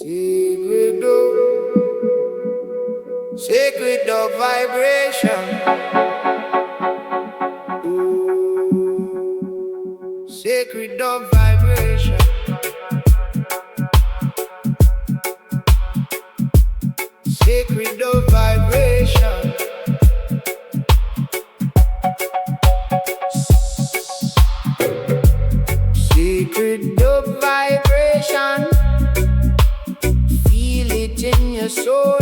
Sacred dove, sacred dove vibration. Ooh, sacred dove vibration. Sacred dove vibration. Sacred dove vibration. Feel it in your soul.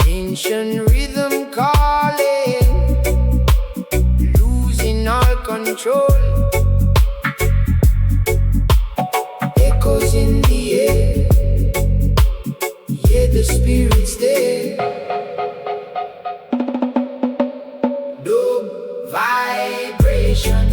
Ancient rhythm calling, losing all control. Echoes in the air, yeah, the spirit's there. Dub vibration,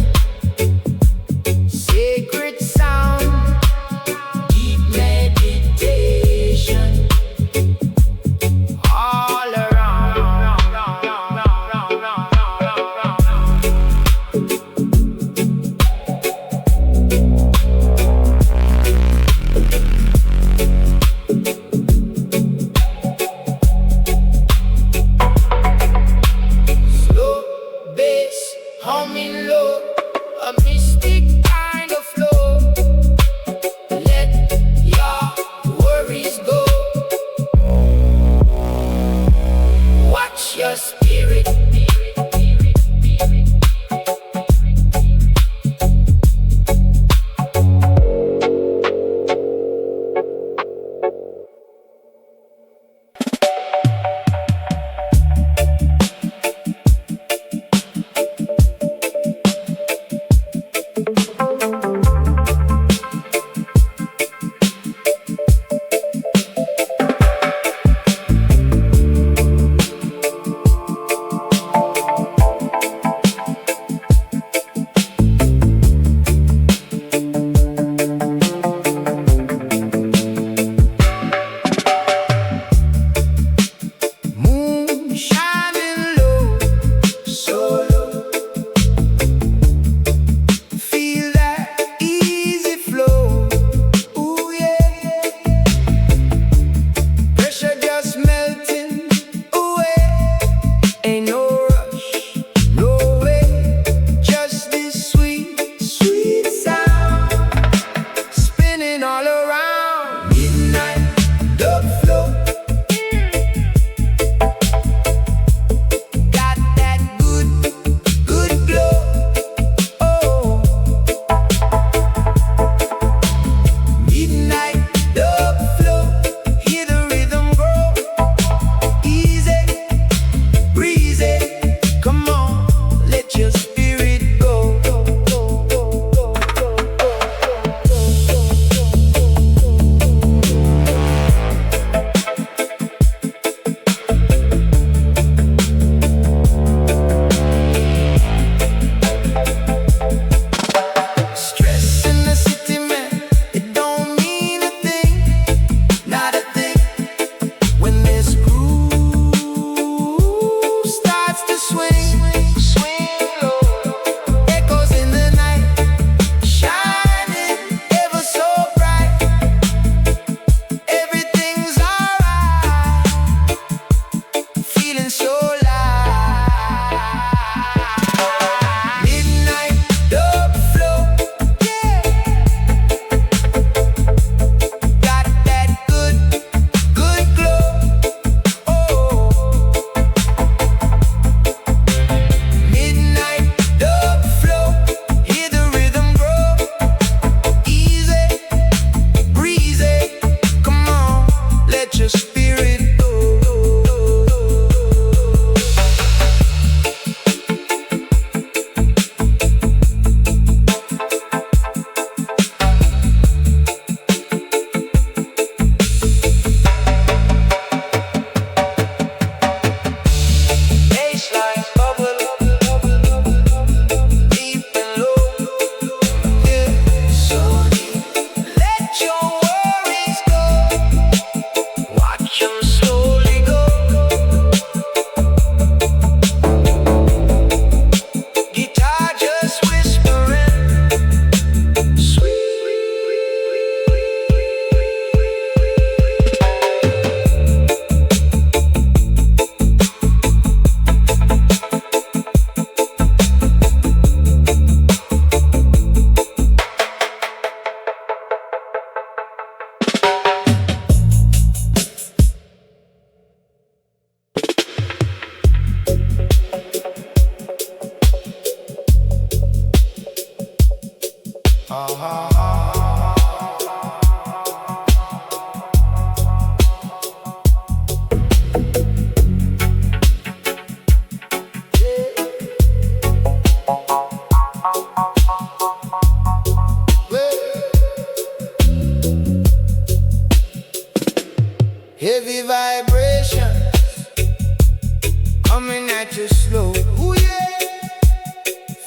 to slow. Ooh, yeah.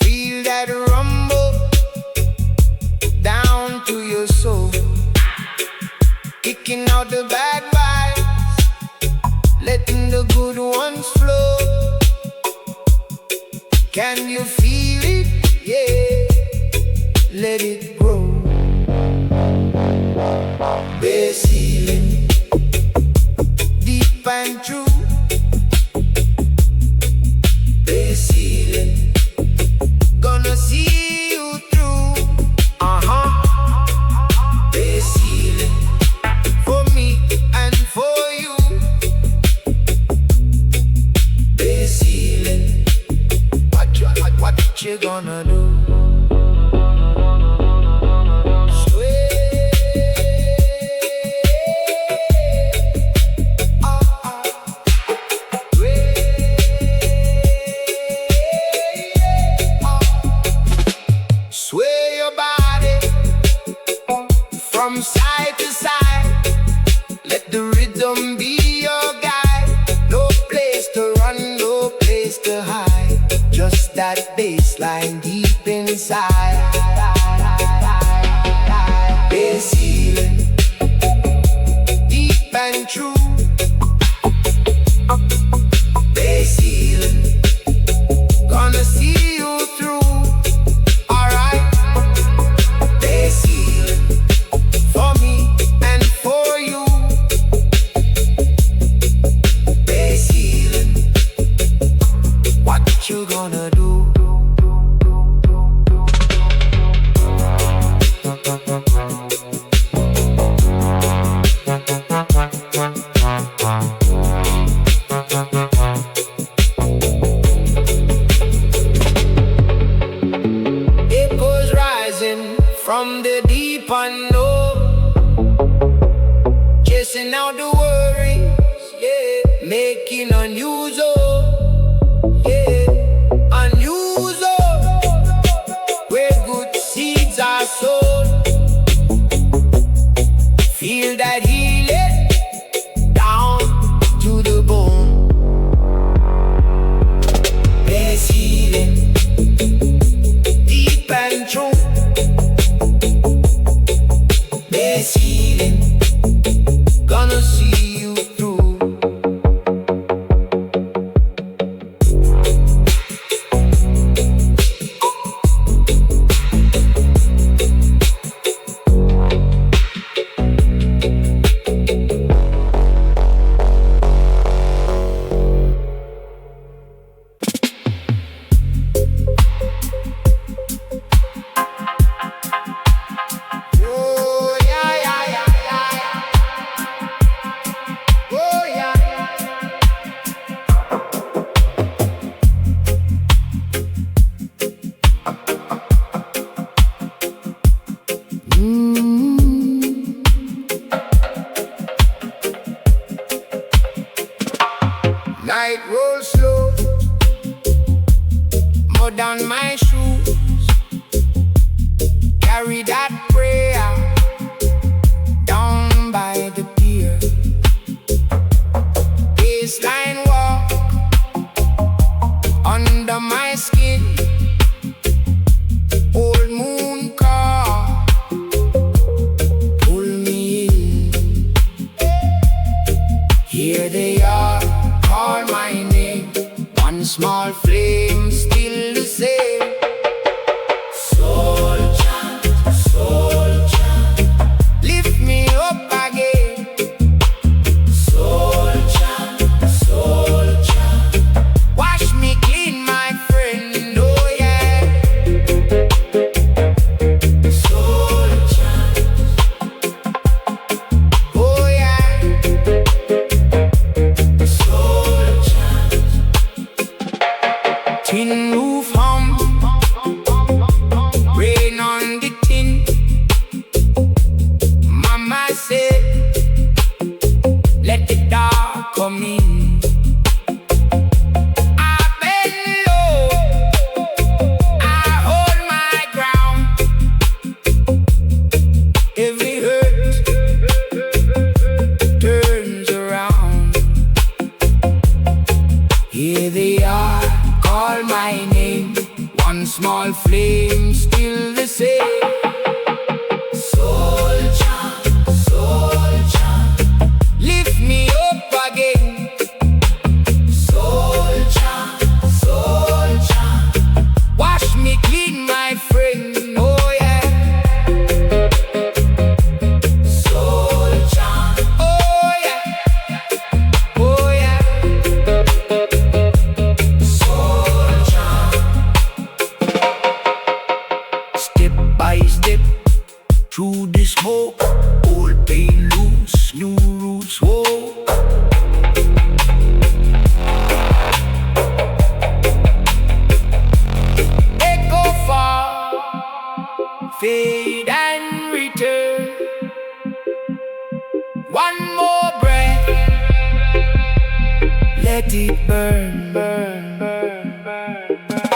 Feel that rumble down to your soul, kicking out the bad vibes, letting the good ones flow. Can you feel it? Yeah, let it grow. Bass healing, deep and true. Bass healing, gonna see you through. Bass healing, for me and for you. Bass healing, what you gonna do? Sway your body from side to side. Let the rhythm be your guide. No place to run, no place to hide. Just that bassline deep inside. Bass healing, deep and true. Bass healing, gonna see you through. For me and for you. Bass healing, what you gonna do? Echoes rising from the deep unknown, chasing out the worries, yeah, making a new zone, yeah, a new zone where good seeds are sown. Feel that healing down to the bone. Bass healing, deep and true. Bass healing, gonna see you through. Night rolls slow, mud on my shoes. Carry that prayer down by the pier. Baseline walk under my skin. Old moon car pull me in. Here they are, call my name. One small flame, still the same. Soul chant, lift me up again. Soul chant, wash me clean, my friend, oh yeah. Soul chant, oh yeah. Soul chant. Tin roof hum, rain on the tin. Mama said, let the dark come in. I bend low, I hold my ground. Every hurt turns around. Here they are, small flame, still the same. Soul chant, lift me up again. Soul chant, wash me clean, my friend. Oh yeah. Soul chant, oh yeah, oh yeah. Soul chant. Step by step through the smoke, old pain loose, new roots woke. Echo far, fade and return. One more breath, let it burn, burn, burn, burn, burn.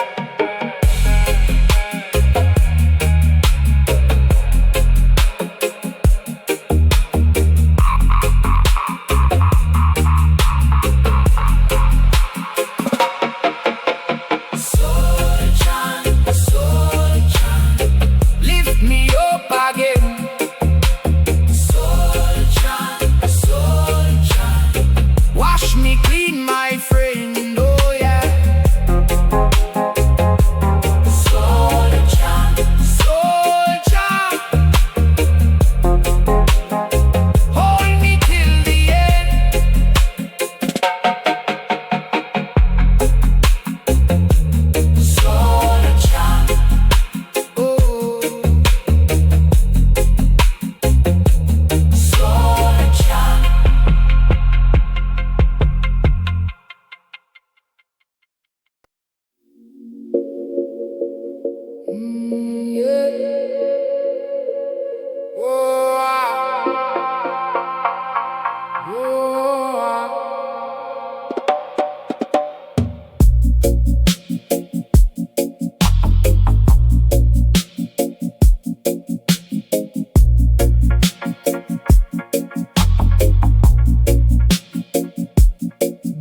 Lift me up again. Soul chant, wash me clean, my friend. Oh yeah. Soul chant, hold me till the end. Soul chant, oh. Soul chant. Yeah. Whoa, whoa.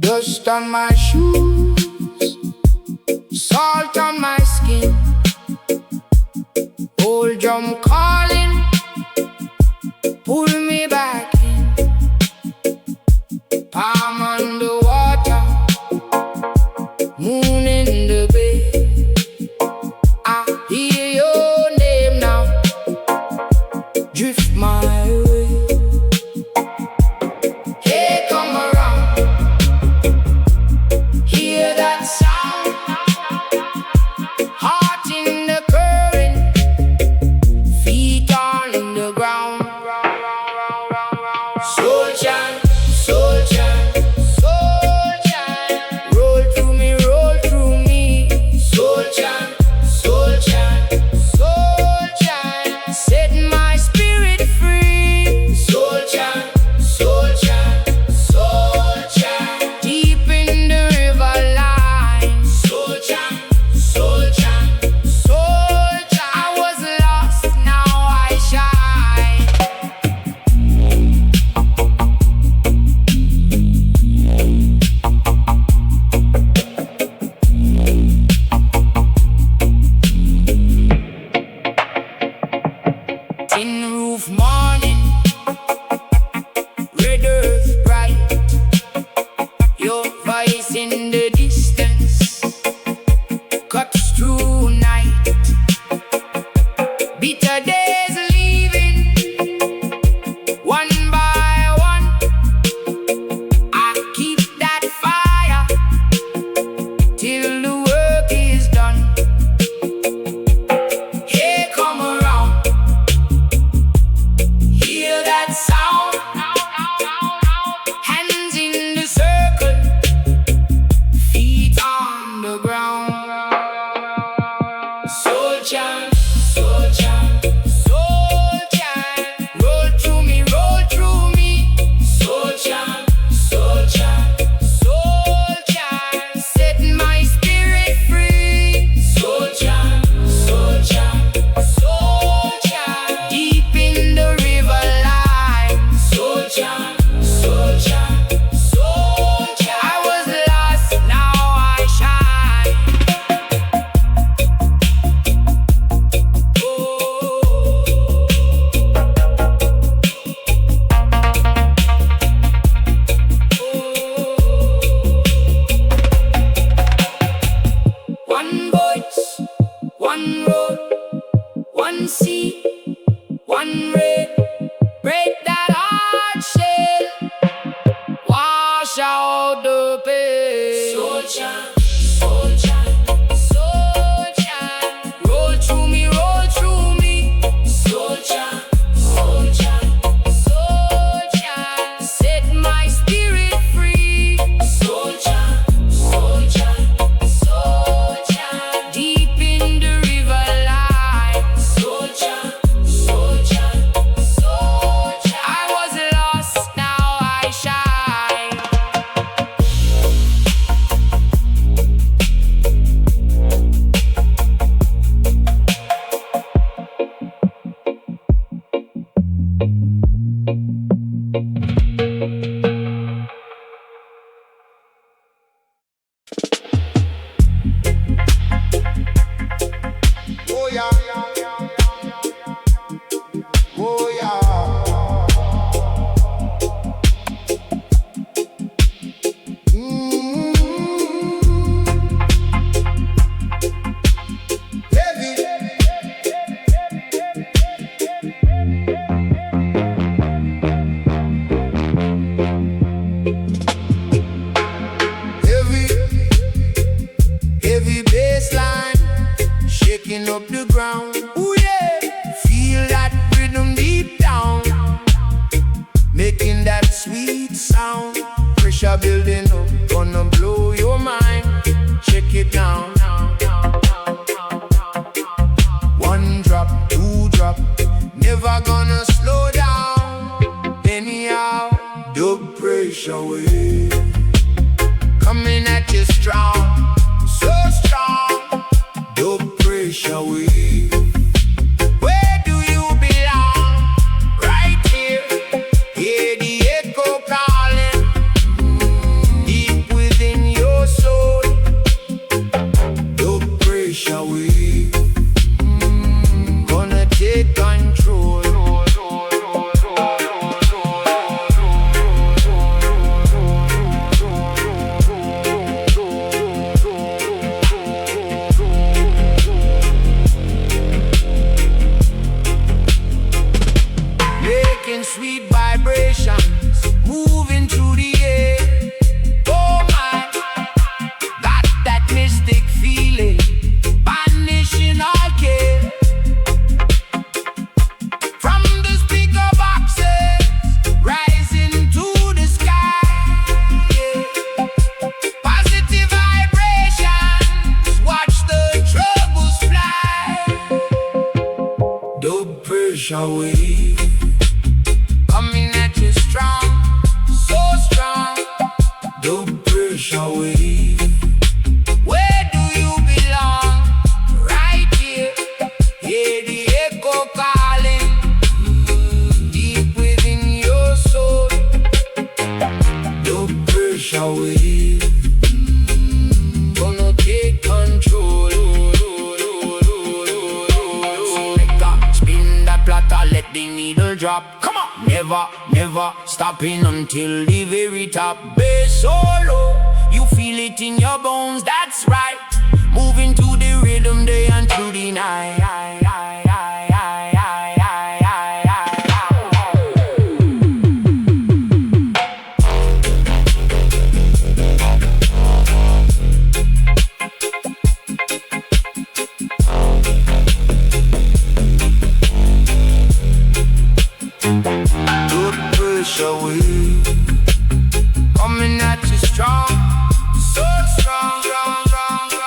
Dust on my shoes, salt on my skin. Old drum calling, pull me back in. Palm on the water, moon in the bay. I hear your name now, drift my way. Hey, come around, hear that sound. Heart in the current, feet on the ground. Soul chant, roll through me, roll through One road, one sea, one red. Break that hard shell, wash out the pain. Soldier, soldier, soldier, roll through me, soldier, soldier, soldier, set my spirit free. Soldier, soldier, soldier, deep in the river line. Soldier, soldier, soldier, I was lost, now I shine. Oh yeah, oh yeah. Heavy, heavy bassline, shaking up the ground. Ooh yeah, feel that rhythm deep down, making that sweet sound. Pressure building up, gonna blow your mind. Check it down. One drop, two drop, never gonna slow down. Anyhow, the pressure wave coming at you strong, so strong. The pressure wave. Where do you belong? Right here. Hear the echo calling, deep within your soul. The pressure wave, gonna take control. Making sweet vibrations, moving through the air. Oh my, got that mystic feeling, banishing all care. From the speaker boxes, rising to the sky. Yeah. Positive vibrations, watch the troubles fly. The pressure wave coming at you strong, so strong. The pressure wave. Where do you belong? Right here. Hear the echo calling, deep within your soul. The pressure wave, gonna take control. Selector, spin that platter, let the needle drop. Come on, never, never stopping until the very top. Bass solo, you feel it in your bones. That's right. Moving to the rhythm day and through the night. Good pressure wave coming at you strong, so strong, strong, strong, strong.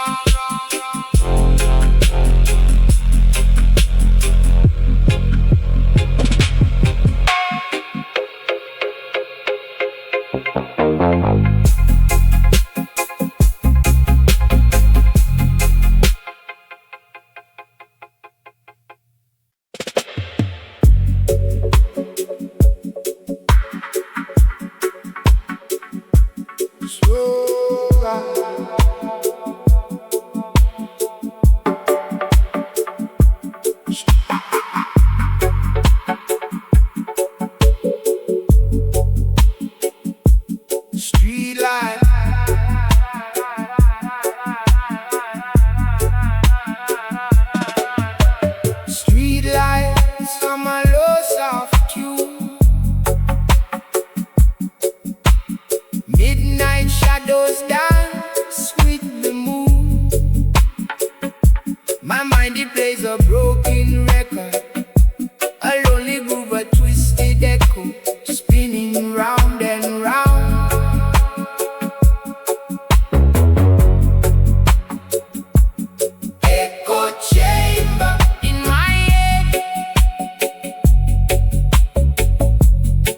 mind it plays a broken record, a lonely groove, a twisted echo, spinning round and round. Echo chamber in my head,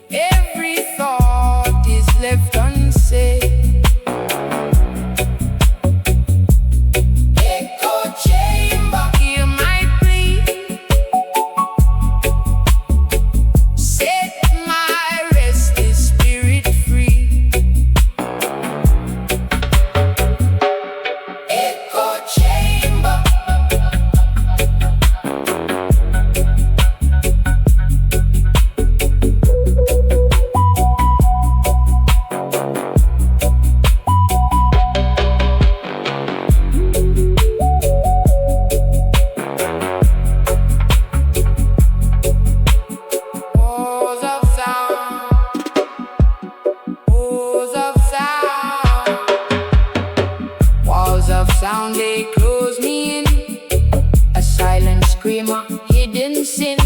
every thought is left unsaid. Echo chamber, hear my plea, set my restless spirit free. Echo chamber, walls of sound, walls of sound, walls of sound, they close me in. A silent screamer, hidden sin.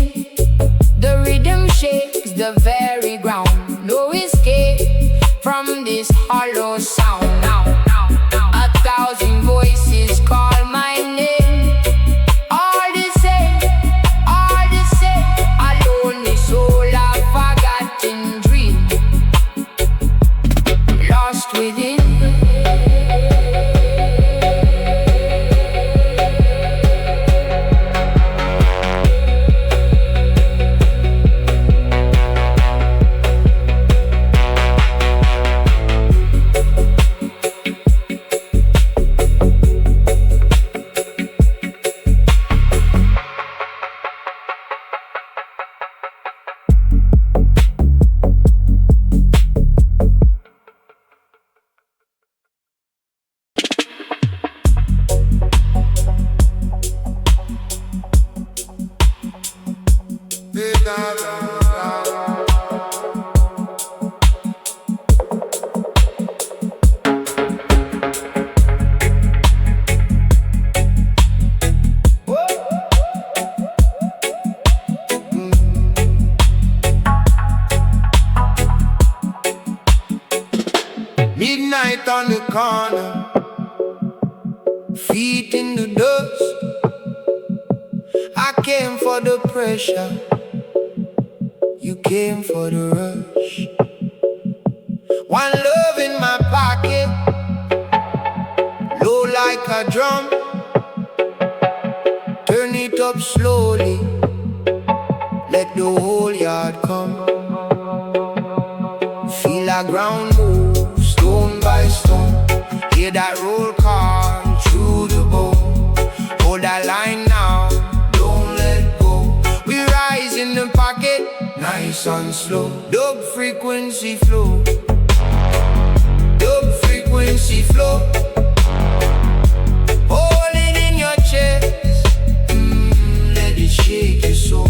The rhythm shakes the very ground. No escape from this hollow sound. A thousand voices call my name. All the same, a lonely soul, a forgotten dream, lost within. Midnight on the corner, feet in the dust. I came for the pressure, you came for the rush. One love in my pocket, low like a drum. Turn it up slowly, let the whole yard come. Feel the ground move, stone by stone. Hear that roll call through the bone. Hold that line now, don't let go. We rise in the pocket, nice and slow. Dub frequency flow, dub frequency flow. Hold it in your chest, let it shake your soul.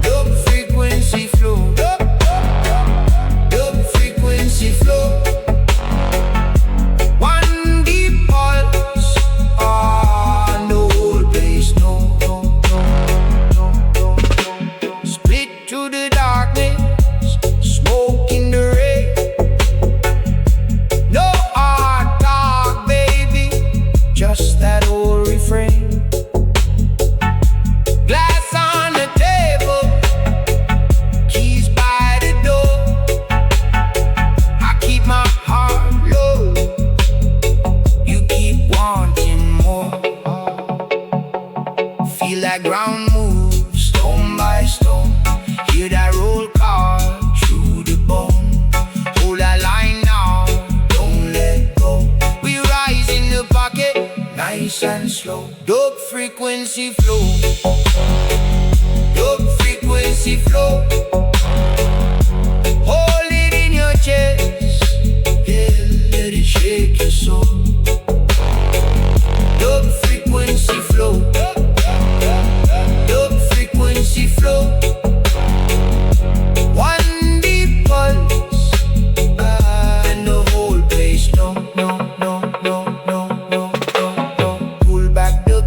Dub frequency flow, dub frequency flow. One deep pulse, no whole place, no. Split to the darkness, smoke in the rain. No hard talk, baby, just that old refrain. Glass on the table, keys by the door. I keep my heart low, you keep wanting more. Feel that ground move, stone by stone. Hear that roll call through the bone. Hold that line now, don't let go. We rise in the pocket, nice and slow. Dub frequency flow, dub frequency flow. Hold it in your chest, yeah, let it shake your soul. Dub frequency flow, dub frequency flow. One deep pulse, and the whole place, no. Pull back the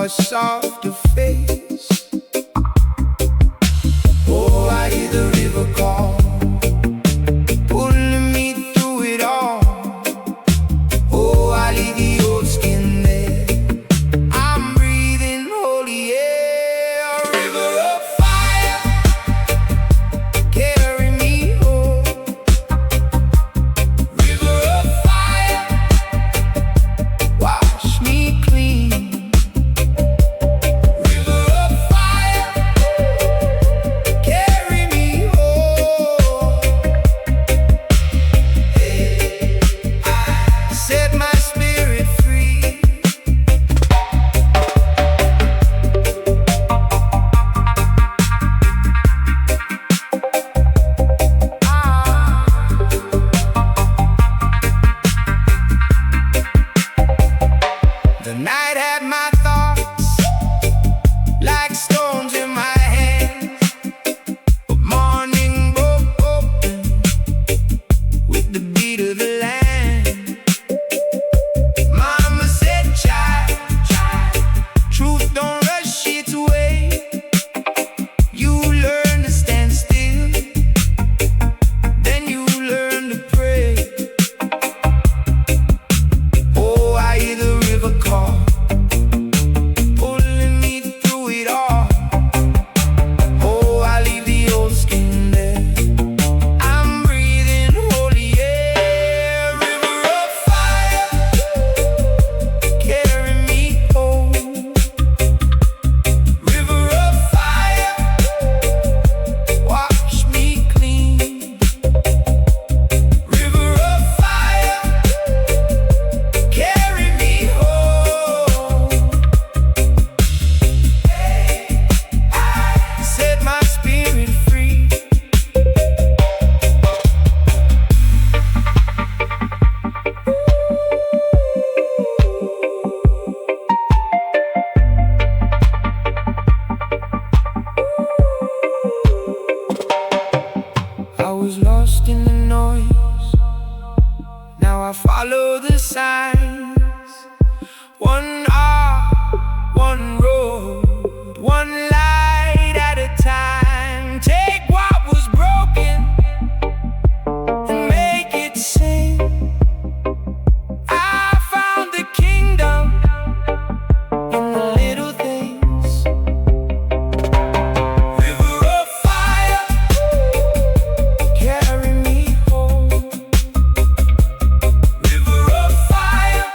a softer face. Oh, I hear the river call, pulling me through it all. Oh, I leave the old skin there. I'm breathing holy air. A river of fire, carry me home. River of fire, wash me clean. River of fire, carry me home. Hey, I set my spirit free. The night had my thoughts like stones in my hands, but morning broke open with the beat of the land. Mama said, child, truth don't rush its way. You learn to stand still, then you learn to pray. Oh, I hear the river call, pulling me through it all. Oh, I leave the old skin there. I'm breathing holy air. River of fire, carry me home. River of fire, wash me clean. River of fire, carry me home. Hey, I set my spirit free. I was lost in the noise, now I follow the signs. One heart, one road, one light at a time. Take what was broken and make it sing. I found the kingdom in the little things. River of fire, carry me home. River of fire,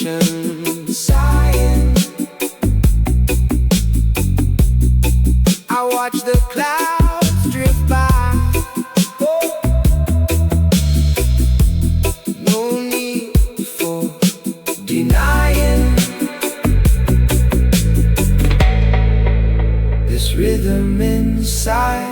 ocean, sighing. I watch the clouds drift by. No need for denying this rhythm inside.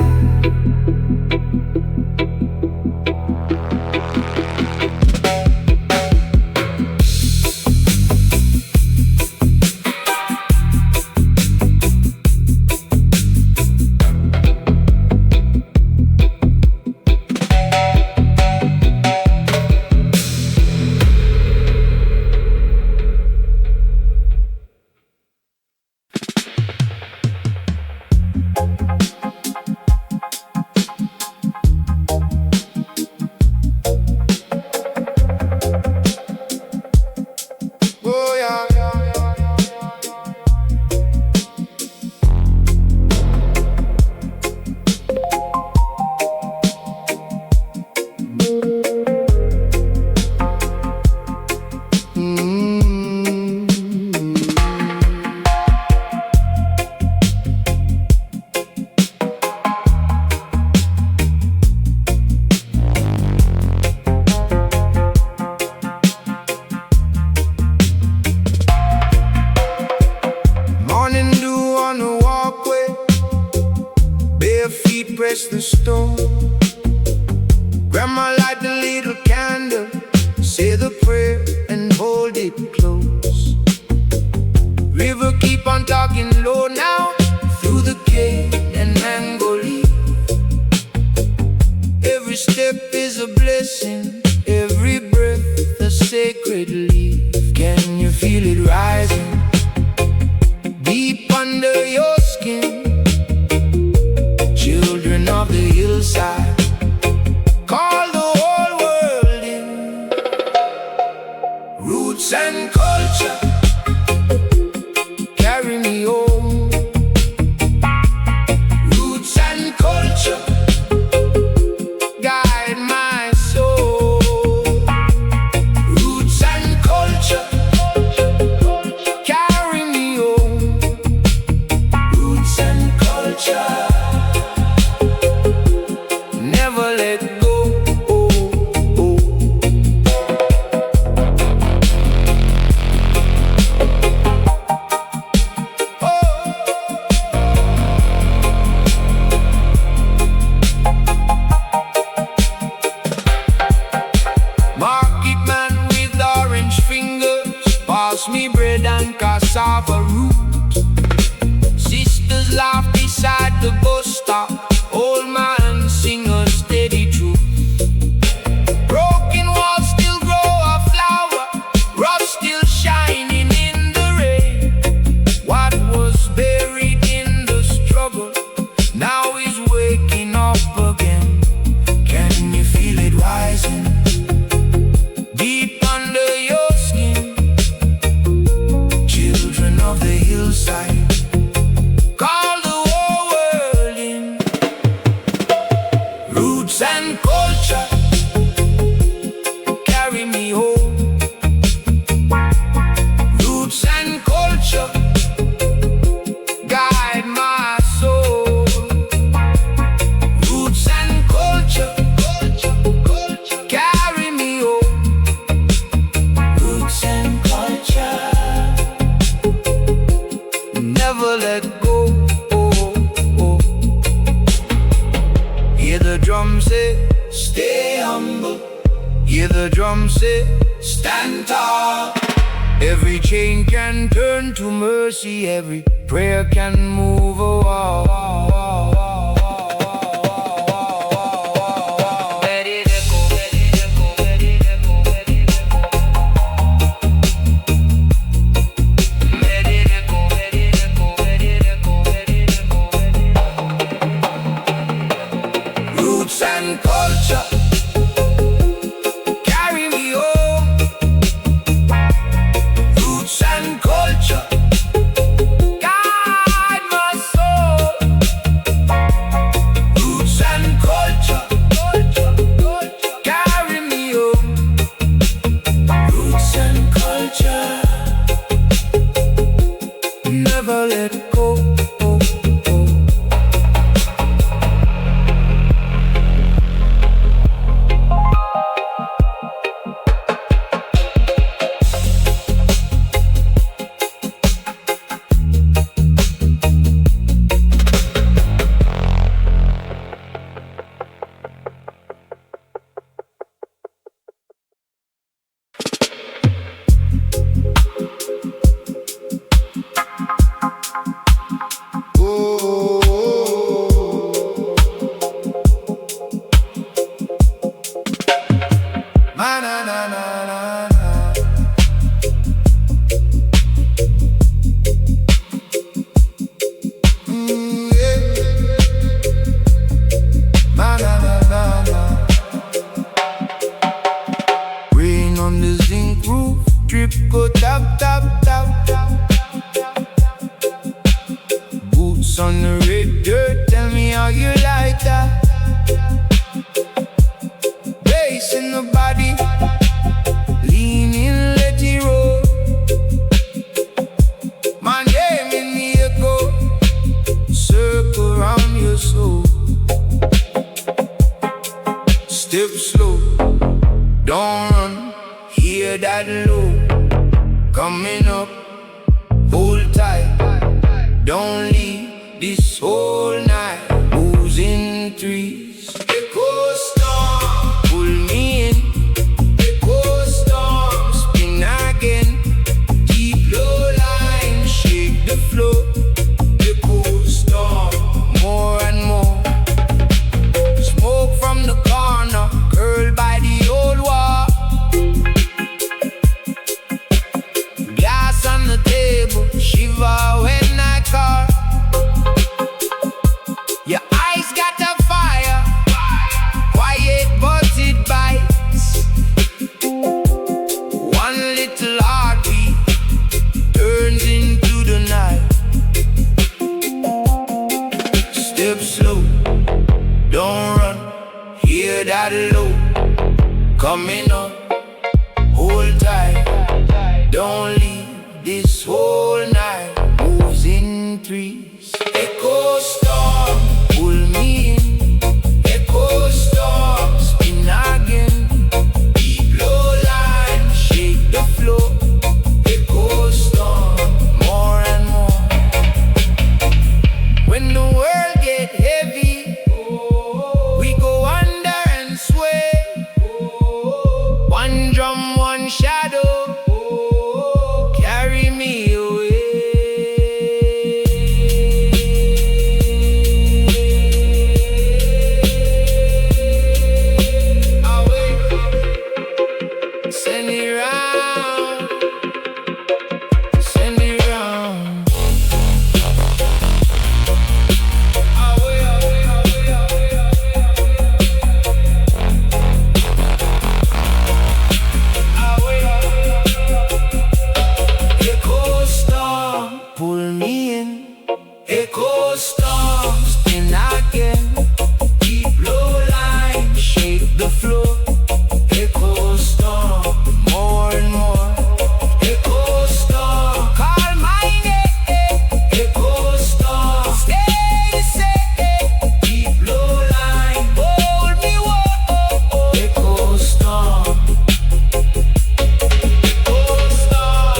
Press the stone. Grandma light the little candle, say the prayer and hold it close. River keep on talking low now, through the cane and mango leaf. Every step is a blessing, every breath a sacred leaf. Can you feel it rising deep under your skin? Children of the hillside, call the whole world in. Roots and culture, carry me home. Roots and culture, guide my soul. Roots and culture, carry me home. Roots and culture, never let go. Market man with orange fingers, pass me bread and cassava root. Sisters laugh beside the bus stop, old man sing a steady truth. Broken walls still grow a flower, rust still shining in the rain. What was buried in the struggle now is waking up again. Can you feel it rising deep under your skin? Children of the hillside, call the whole world in. Roots and culture, carry me home. Roots and culture, guide my soul. Roots and culture, carry me home. Roots and culture, never let go. Hear the drum say, stay humble. Hear the drum say, stand tall. Every chain can turn to mercy, every prayer can move a wall. Let it echo, let it echo, let it echo, let it echo. Let it echo, let it echo, let it echo, let it echo, let it echo. Roots and culture, carry me home. Roots and culture, guide my soul. Boots on the red dirt, tell me how you like that. Bass in the body, lean in, let it roll. My name in the echo, circle around your soul. Step slow, don't run, hear that low. Coming up, hold tight, don't leave this whole night. Moves in threes, echo storm, pull me in. Echo storm, spin again. Deep low line, shake the floor. Echo storm, more and more. Smoke from the corner, curl by the old wall. Glass on the table, shiver when I call. Your eyes got a fire, quiet but it bites. One little heartbeat turns into the night. Step slow, don't run, hear that low. Coming up, hold tight, don't leave this whole night. Moves in threes, echo storm, pull me in. Echo storm, spin again. Deep low line, shake the floor. Echo storm, more and more. When the world get heavy, we go under and sway. One drum, one shadow, carry me away. Send it round, send it round. Away, away, away, away, away, away. Echo storm, pull me in. Echo storm, spin again. Deep low line, shake the floor. Echo storm, more and more. Echo storm, call my name. Echo storm, stay the same. Deep low line, hold me whoa. Echo storm, echo storm.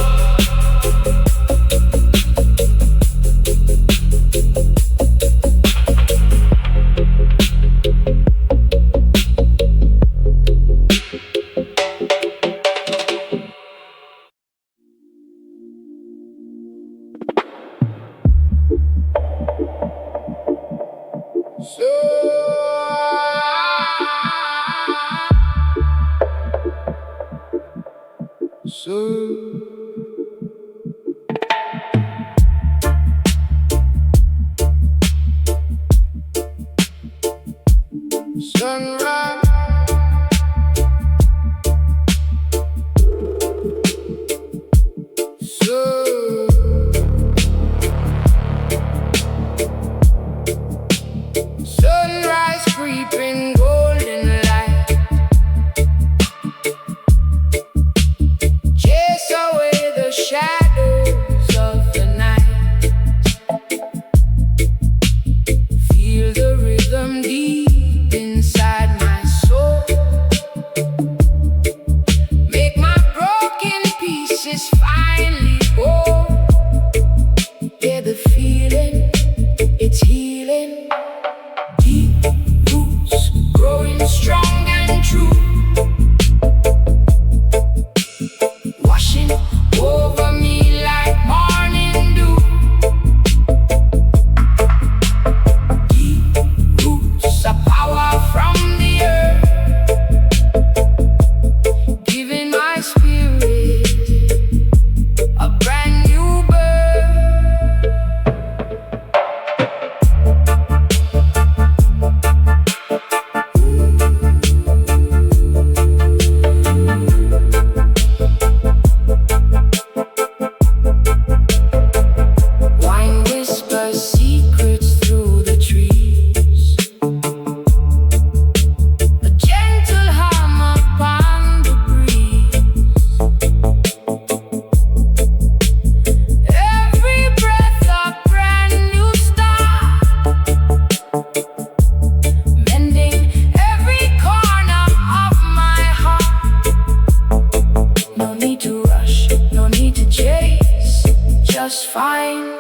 Sunrise, sunrise creeping, golden light. Chase away the shadows of the night. Feel the rhythm deep inside my soul. Make my broken pieces finally whole. Yeah, the feeling, it's healing. Deep roots growing strong and true, washing over me. chase just fine.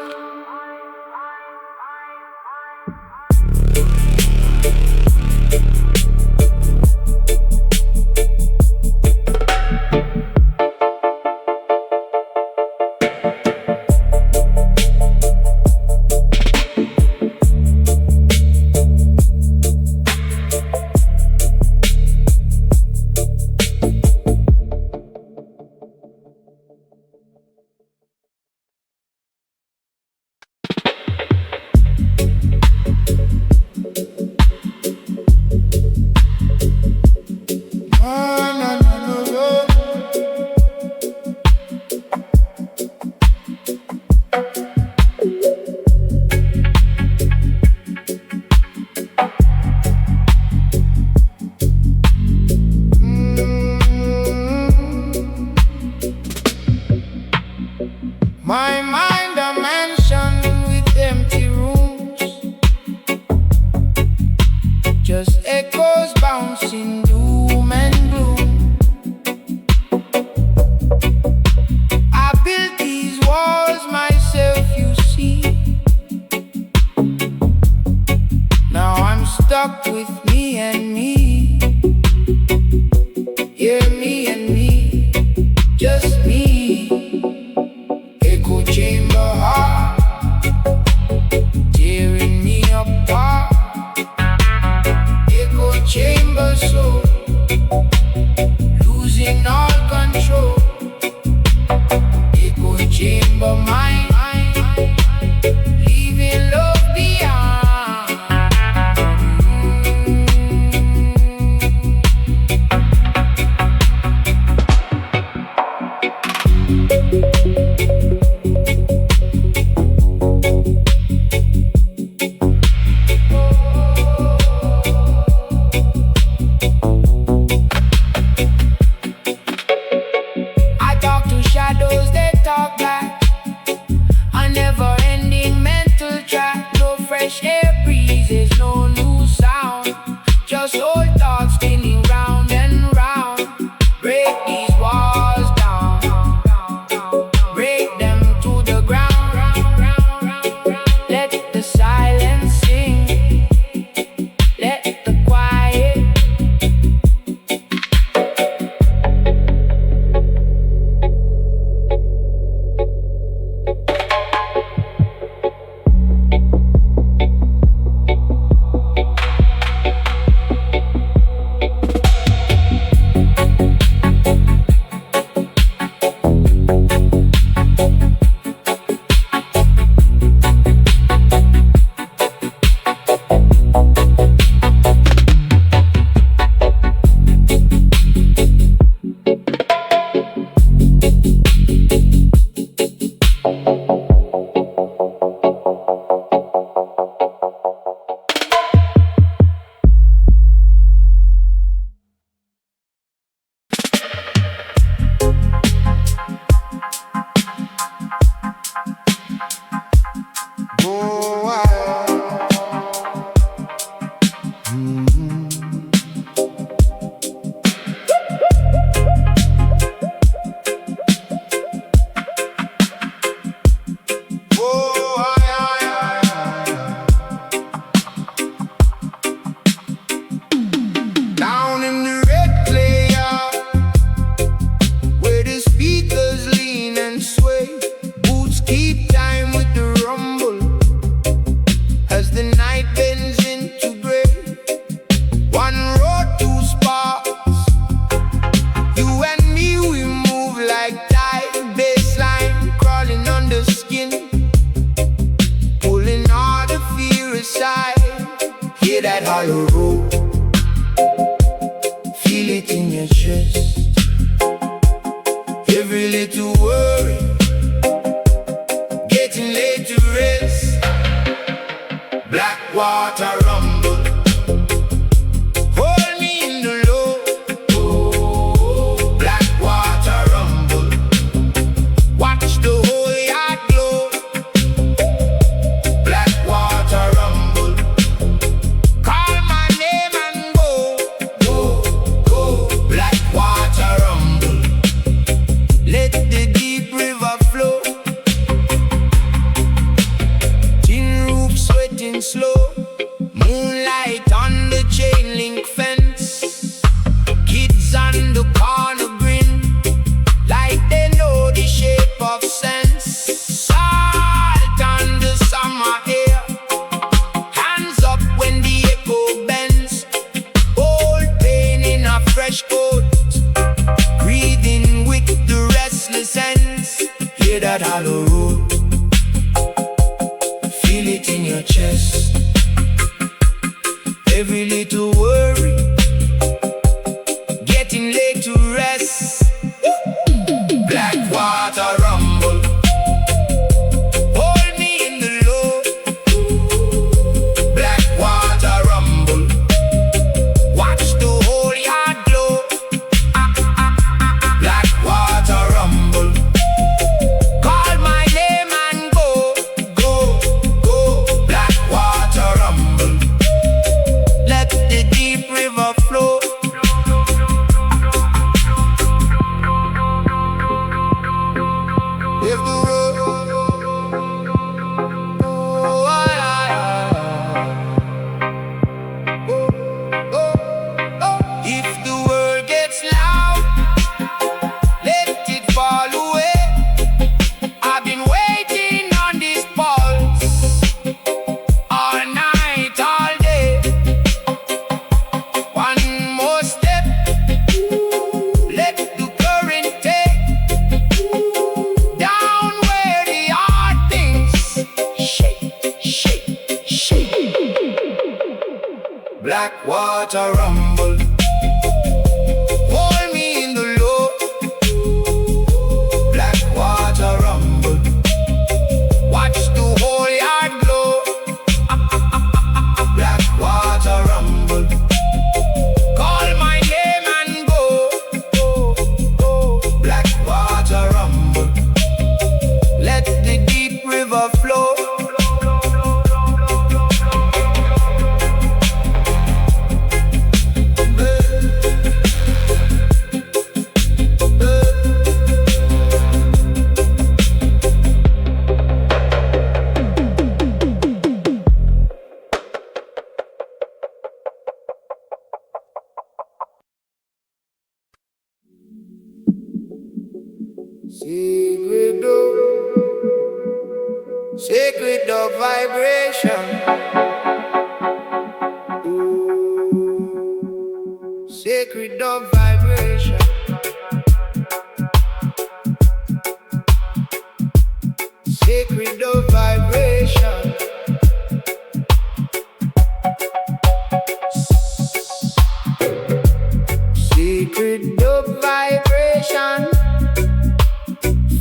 My mind a mansion with empty rooms, just echoes bouncing doom and gloom. I built these walls myself, you see. Now I'm stuck with me and me. Yeah, me and me, just me. Echo chamber heart, tearing me apart. Echo chamber soul, losing all control. Echo chamber mind, leaving love beyond. I talk to shadows, they talk back. A never-ending mental track. No fresh air breezes, no new sound. Just old thoughts spinning round and round. Break these walls down, break them to the ground. Let the silence sing, let the quiet. Down in the red clay yard, where the speakers lean and sway. Boots keep time with the rumble as the night bends into gray. One road, two sparks, you and me, we move like tide. Bassline crawling under skin, pulling all the fear aside. Hear that hollow road, feel it in your chest. Every little worry that hollow road. Feel it in your chest. Every little worry, getting late to rest. Black water rumble, hold me in the low. Black water rumble, watch the whole yard glow. Black water rumble, call my name and go, go, go. Black water rumble, let the deep river flow. If the road, oh, if the world gets loud, let it fall away. I've been waiting on this pulse all night, all day. One more step, let the current take down where the heart thinks. Shake, shake, shake. Black water rumble, hold me in the low. Black water rumble, watch the whole yard glow. Black water rumble, call my name and go, go, go. Black water rumble, let the deep river flow. Sacred dove vibration. Ooh, sacred dove vibration. Sacred dove vibration. Sacred dove vibration.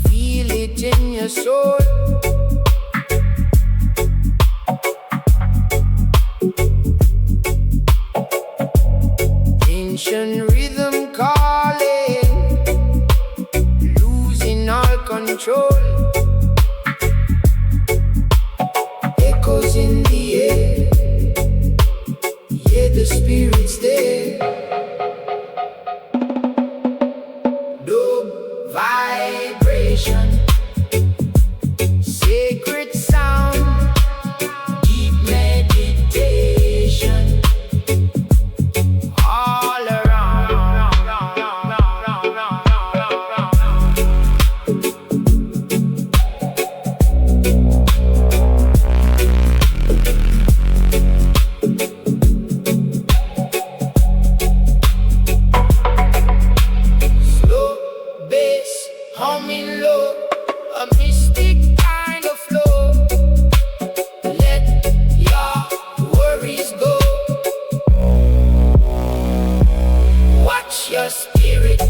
Feel it in your soul. Ancient rhythm calling, losing all control. Echoes in the air, yeah, the spirit's there. Dub vibration, sacred sound, deep meditation. All around. Slow bass, humming low, a mystic kind of flow. Let your worries go. Watch your spirit.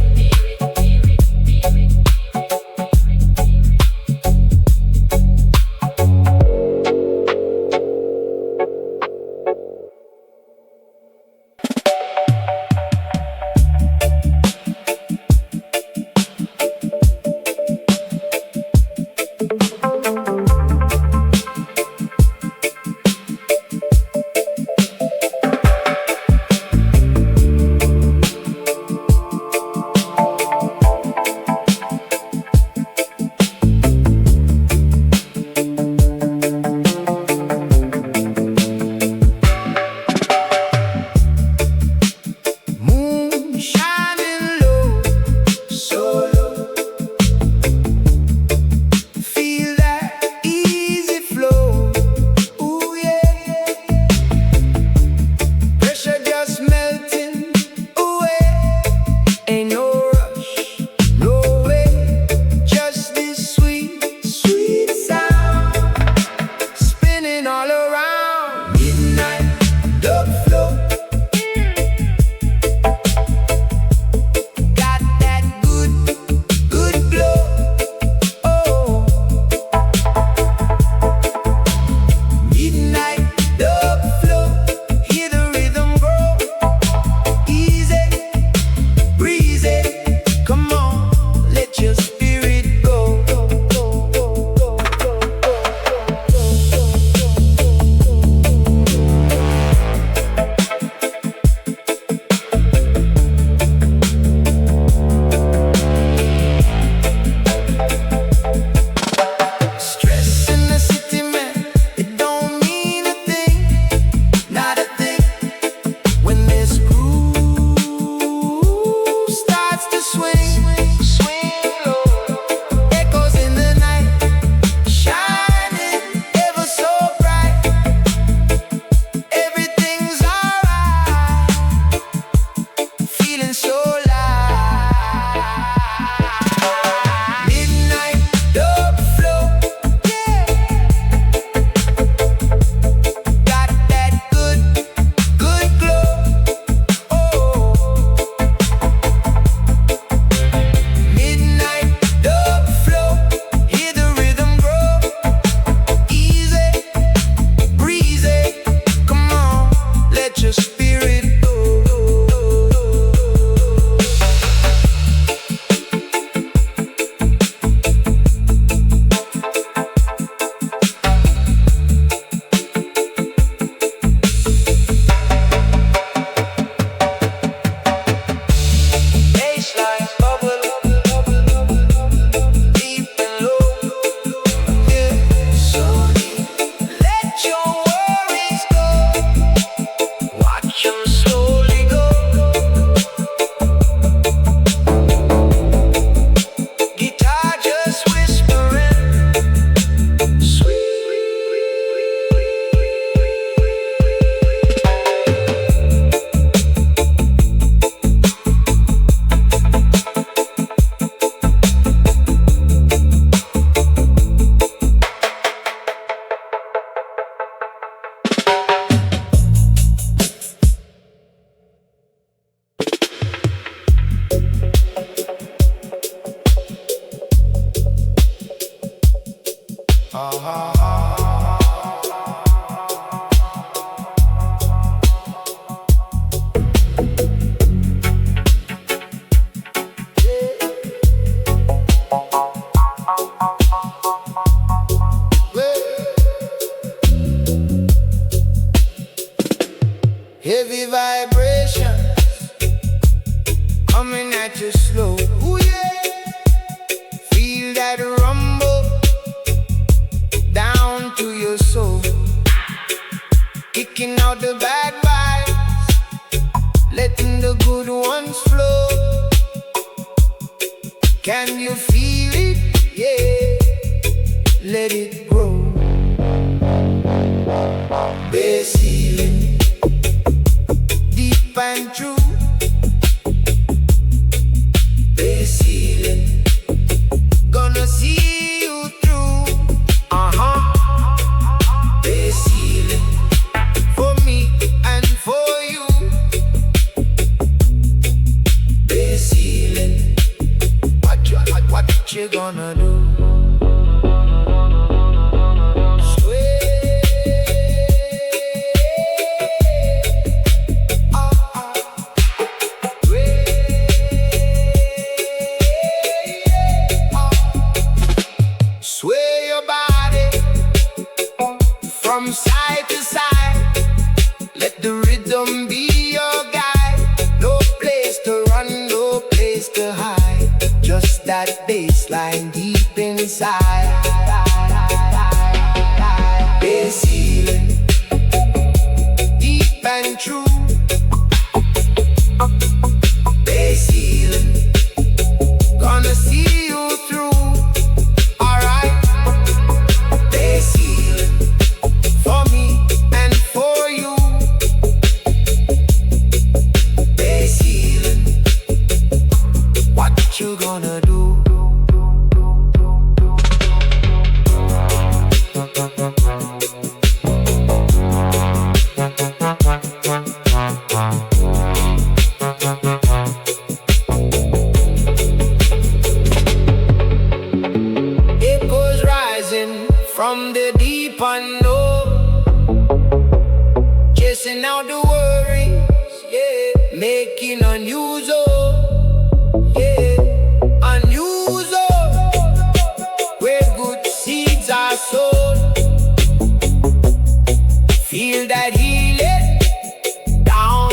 Feel Heavy vibrations coming at you slow. Ooh, yeah. Feel that rumble down to your soul, kicking out the bad vibes, letting the good ones flow. Can you feel it? Yeah, let it grow. Bass healing, deep and true. Bass healing, gonna see you through. Bass healing, for me and for you. Bass healing, what you gonna do? Sway your body from side to side. Let the rhythm be your guide. No place to run, no place to hide. Just that bass line deep inside. Bass healing, deep and true. Bass healing, gonna see you through. Bass healing, for me and for you. Bass healing, what you gonna do? Echoes rising from the deep unknown, chasing out the worries, yeah, making a new zone, yeah, a new zone where good seeds are sown. Feel that healing down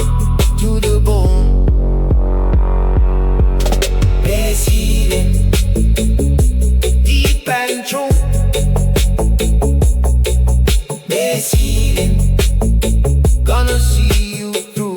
to the bone. Bass healing, deep and true. Bass healing, gonna see you through.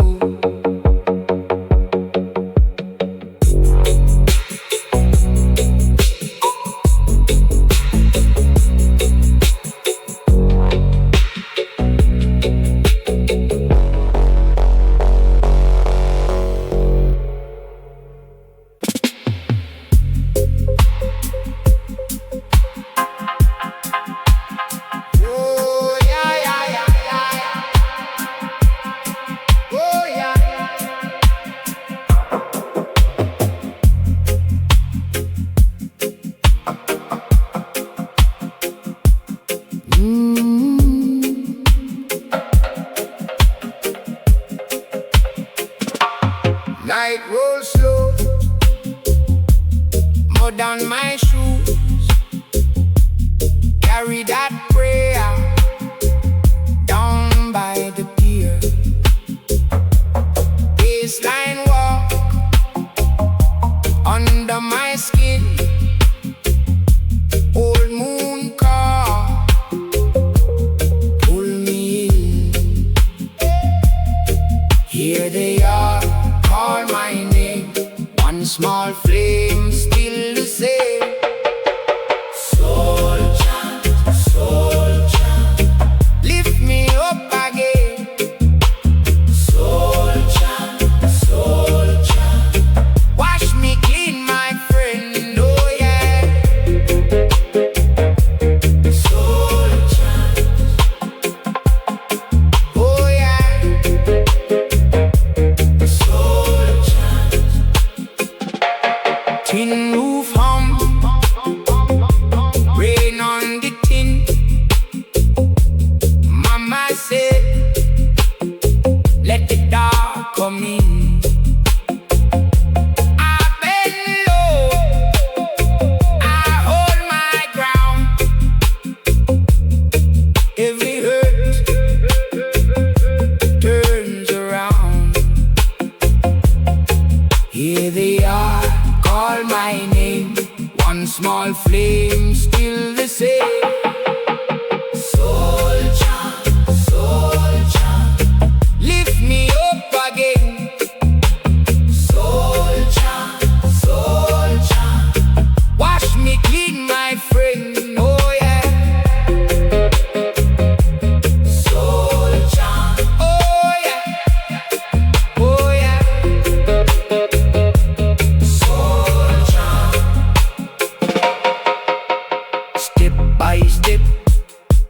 step by step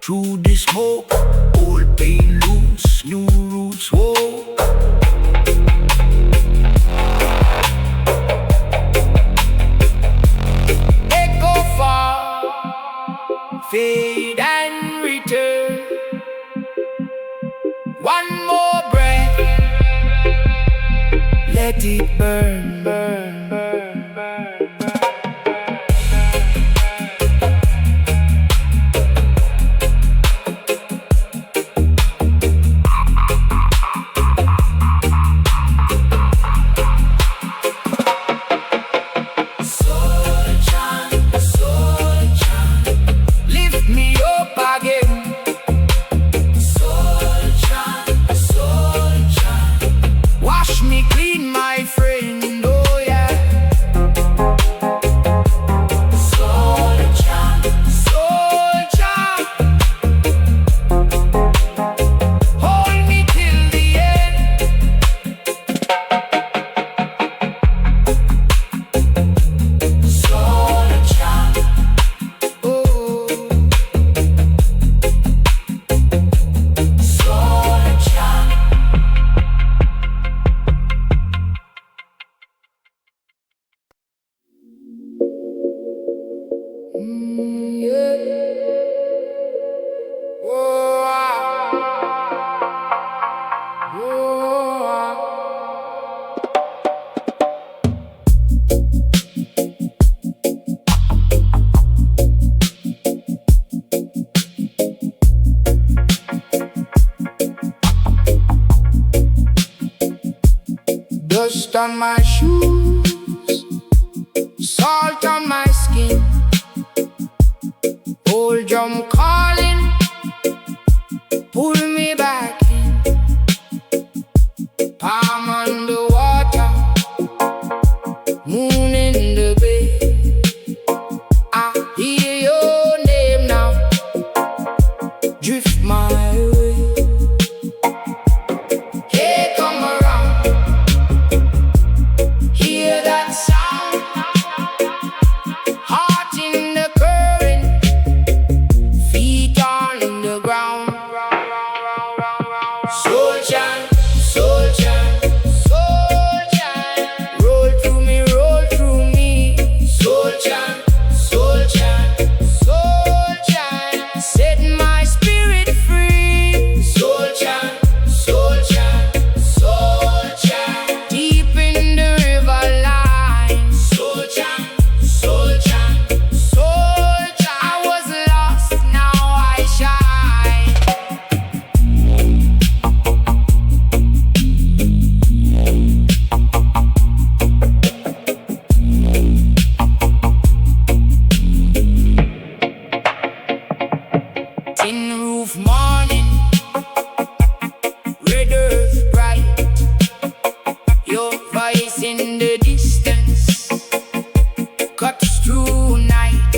through the smoke. Old pain loose, new roots woke. Echo far, fade and return. One more breath, let it burn, burn, burn, burn, burn. Dust on my shoes, salt on my skin. Old drum calling, pull me back in. Palm on the water, moon in the bay. I hear your name now, drift my way. Hey, come around, hear that sound, heart in the current, feet on the ground. Soul chant, soul chant, soul chant. Roll through me, soul chant, soul chant, soul chant. Set my spirit free. Soul chant, soul chant, soul chant. Deep in the river line. Soul chant, soul chant, soul chant. I was lost, now I shine. Tin roof morning, red earth bright. Your voice in the distance cuts through night.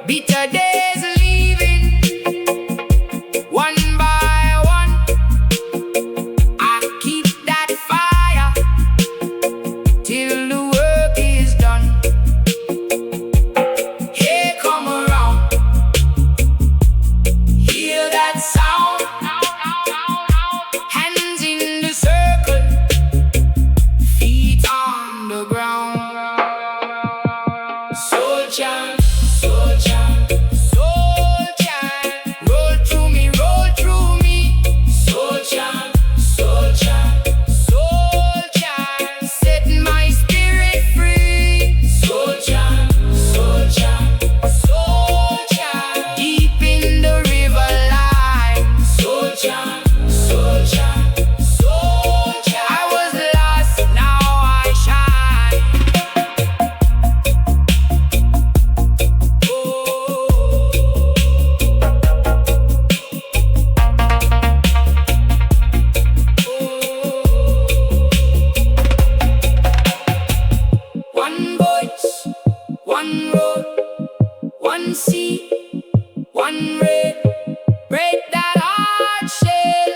Bitter days leaving, one by one. I keep that fire till the work is done. Hey, come around, hear that sound. Hands in the circle, feet on the ground. Soul chant, soul chant, soul chant. Roll through me, roll through me. Soul chant, soul chant, soul chant. Set my spirit free. Soul chant, soul chant, soul chant. Deep in the river line. Soul chant, soul chant, soul chant. I was lost, now I shine. One voice, one road, one sea, one red. Break that heart shell,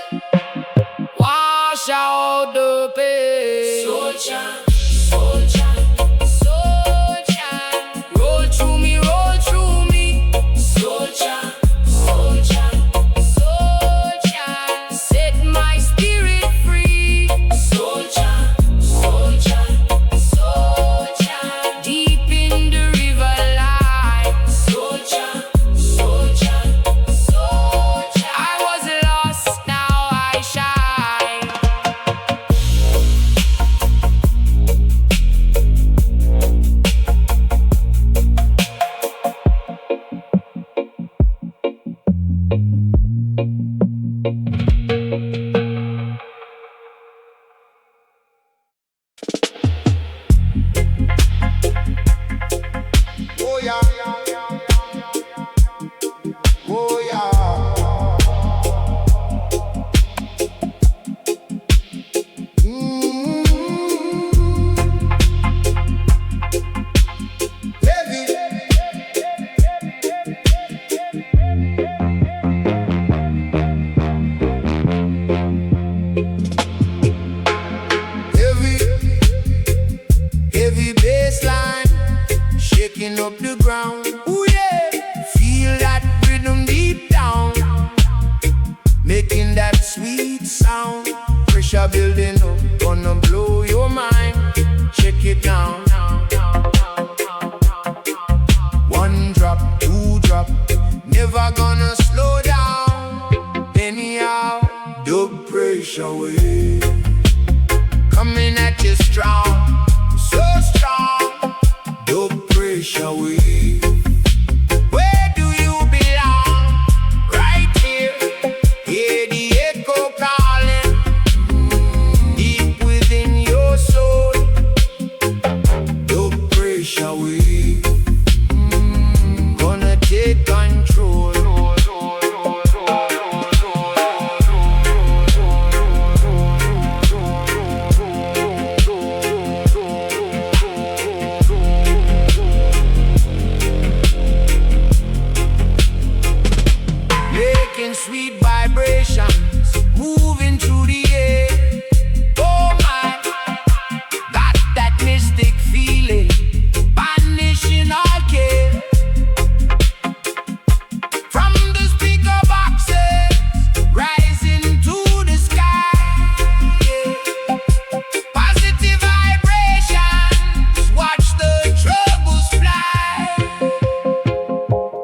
wash out the pain. Soul chant, soul chant, soul chant. Roll through me, roll through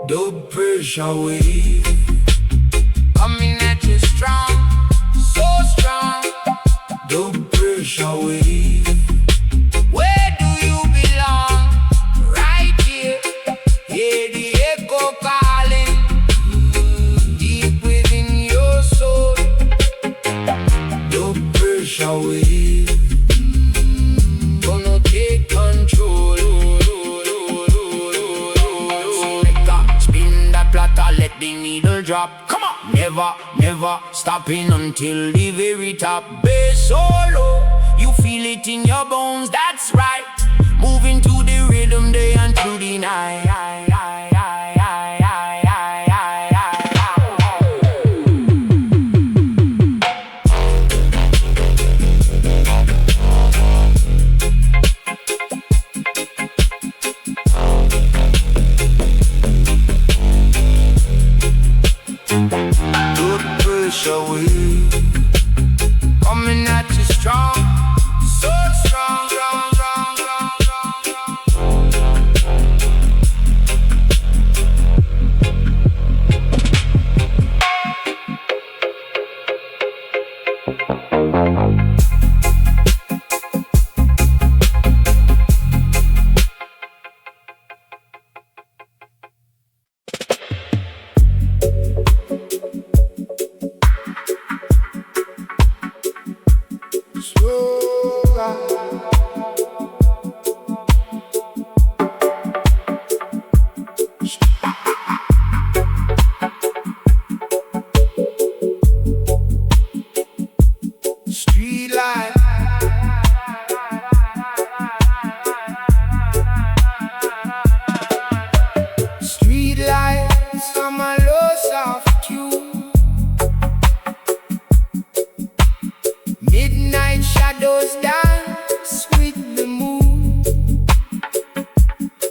The pressure wave coming at you strong, so strong. The pressure wave. Where do you belong? Right here. Hear the echo calling deep within your soul. The pressure wave gonna take control. Spin that platter, let the needle drop. Come on, never, never stopping until the very top. Bass solo, you feel it in your bones. That's right. Moving to the rhythm day and through the night. Good pressure wave coming at you strong, so strong, strong, strong, strong, Street life. Street lights on my low soft tune. Midnight shadows dance with the moon.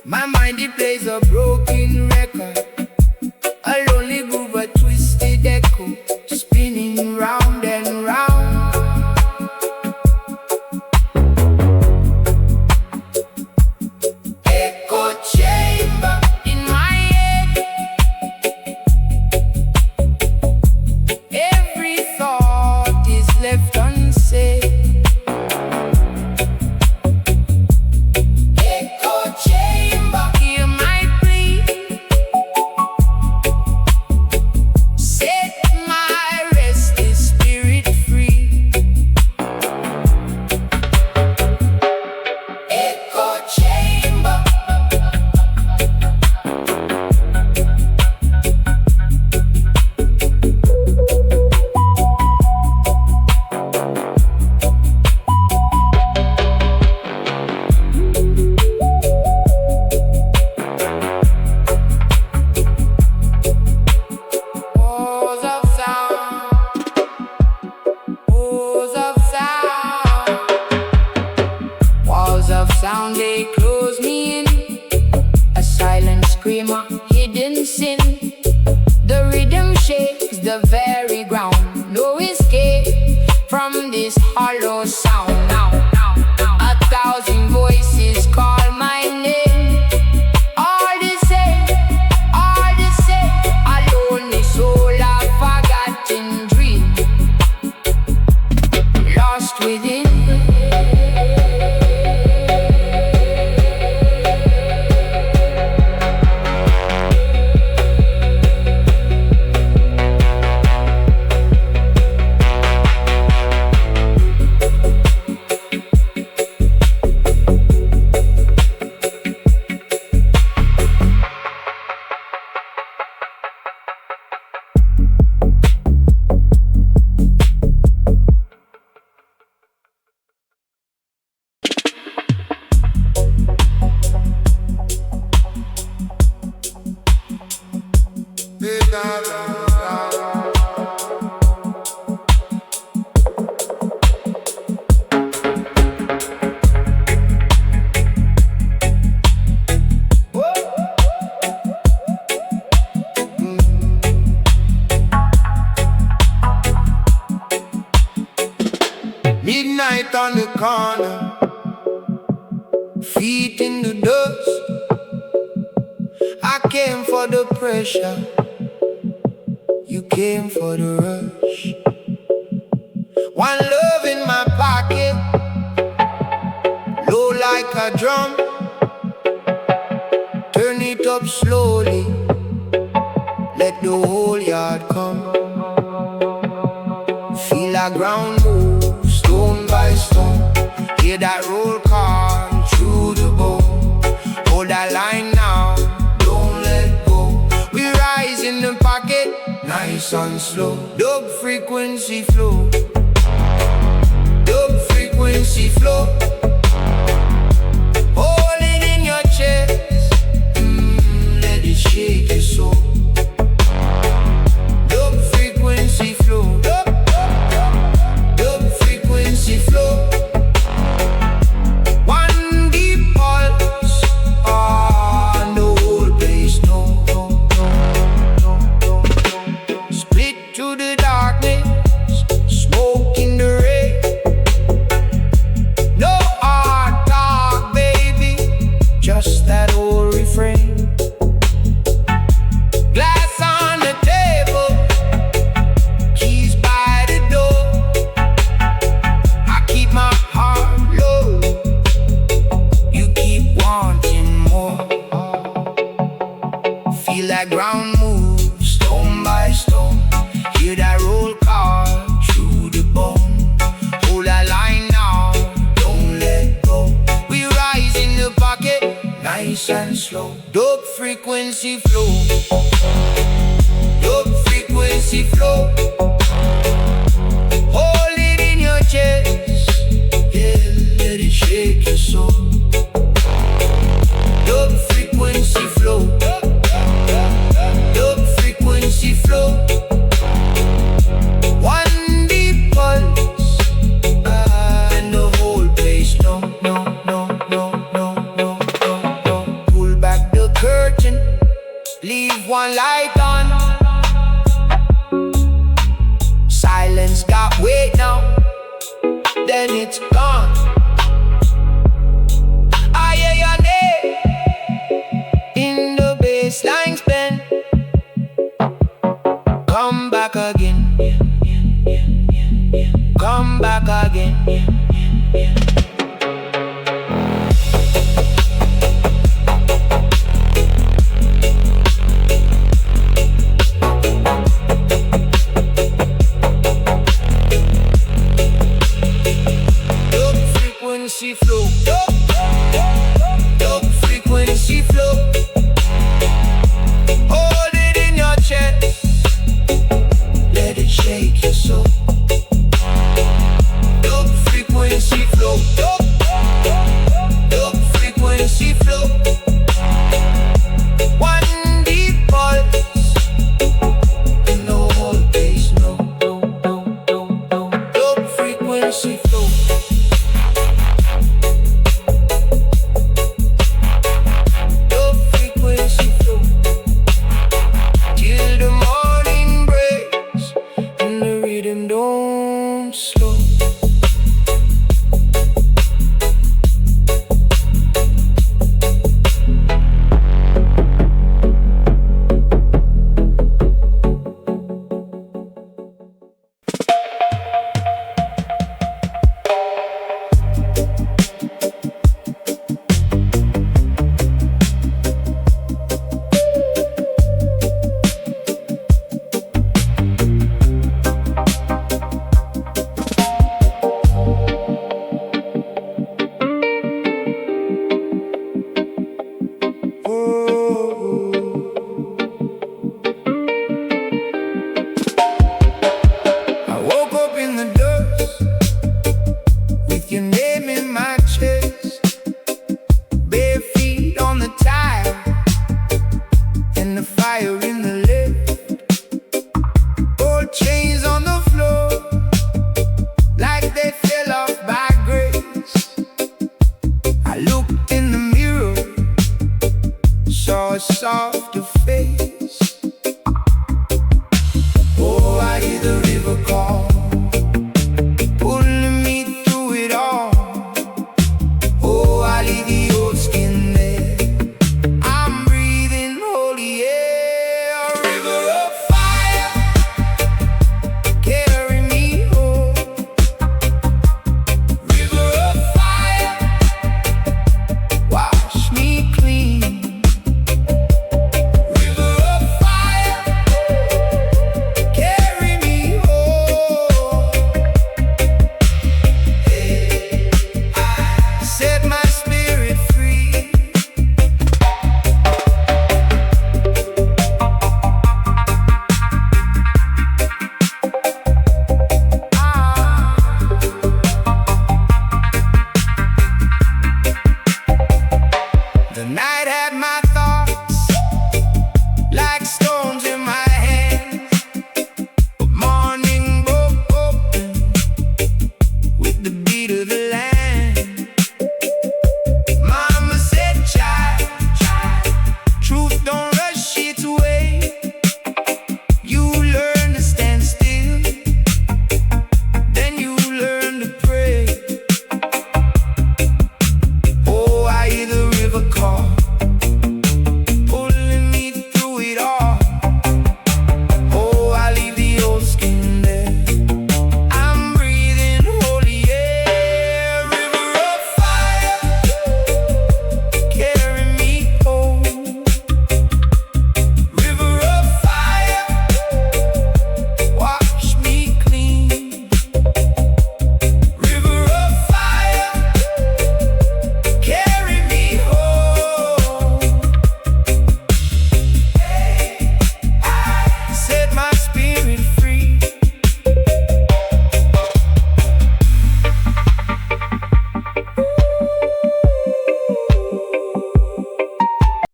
My mind it plays a broken record, a lonely groove, a twisted echo, spinning round and round. Echo chamber in my head. Every thought is left unsaid. Echo chamber, hear my plea. Set my restless spirit free. Echo chamber. Walls of sound, walls of sound, walls of sound, they close me in. A silent screamer, hidden sin. The rhythm shakes the very ground. No escape from this hollow sound. Now, a thousand voices call my name. All the same, all the same. A lonely soul, a forgotten dream, lost within. Midnight on the corner, feet in the dust. I came for the pressure, you came for the rush. One love in my pocket, low like a drum. Turn it up slowly, let the whole yard come. Feel the ground move, stone by stone. Hear that roll call through the bone. Hold that line now, don't let go. We rise in the pocket, nice and slow. Dub frequency flow, dub frequency flow. Hold it in your chest, let it shake your soul. Dub frequency flow, dub frequency flow. One deep pulse, ah, the whole place no. Split to the darkness, smoke in the rain. No hard talk, baby, just that old refrain. Glass on the table, keys by the door. I keep my heart low, you keep wanting more. Feel that ground move, stone by stone. Hear that roll call through the bone. Hold that line now, don't let go. We rise in the pocket, nice and slow. Dub frequency flow, dub frequency flow. Hold it in your chest, yeah, let it shake your soul. Dub frequency flow, dub frequency flow. One deep pulse, and the whole place no. Pull back the curtain, leave one light on. Silence got weight now, then it's gone. I hear your name in the basslines bend. Come back again, come back again. Dub frequency flow, dub frequency flow. Hold it in your chest, let it shake your soul. Dub frequency flow, dub frequency flow. One deep pulse, and the whole place no. Dub frequency flow. Dub frequency flow. Till the morning breaks and the rhythm don't slow. I woke up in the dust with your name in my chest, bare feet on the tile and the fire in the